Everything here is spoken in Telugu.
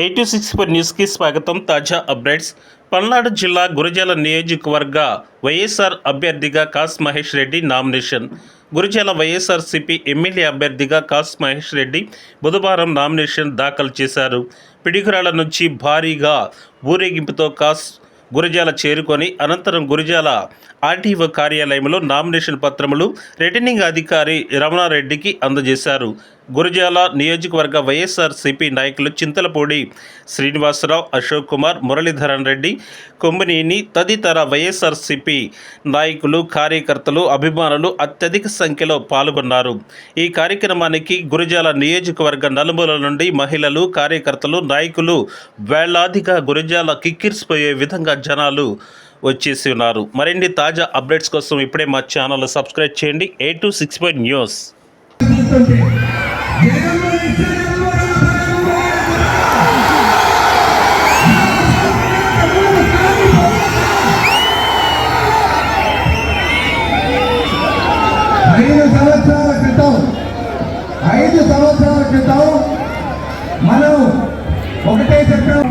826 న్యూస్కి స్వాగతం. తాజా అప్డేట్స్. పల్నాడు జిల్లా గురజాల నియోజకవర్గ వైఎస్ఆర్ అభ్యర్థిగా కాస్ మహేష్ రెడ్డి నామినేషన్. గురజాల వైఎస్ఆర్సీపీ ఎమ్మెల్యే అభ్యర్థిగా కాస్ మహేష్ రెడ్డి బుధవారం నామినేషన్ దాఖలు చేశారు. పిడిగురాల నుంచి భారీగా ఊరేగింపుతో కాస్ గురజాల చేరుకొని అనంతరం గురజాల ఆర్టీఓ కార్యాలయంలో నామినేషన్ పత్రములు రిటర్నింగ్ అధికారి రమణారెడ్డికి అందజేశారు. గురజాల నియోజకవర్గ వైఎస్ఆర్సీపీ నాయకులు చింతలపూడి శ్రీనివాసరావు, అశోక్ కుమార్, మురళీధరన్ రెడ్డి, కొమ్మినేని తదితర వైఎస్ఆర్సీపీ నాయకులు, కార్యకర్తలు, అభిమానులు అత్యధిక సంఖ్యలో పాల్గొన్నారు. ఈ కార్యక్రమానికి గురజాల నియోజకవర్గ నలుమూలల నుండి మహిళలు, కార్యకర్తలు, నాయకులు వేలాదిగా గురజాల కిక్కిరిసిపోయే విధంగా జనాలు వచ్చేసి ఉన్నారు. మరిన్ని తాజా అప్డేట్స్ కోసం ఇప్పుడే మా ఛానల్ సబ్స్క్రైబ్ చేయండి. 826 న్యూస్. ఐదు సంవత్సరాల క్రితం మనం ఒకటే చెప్పాం.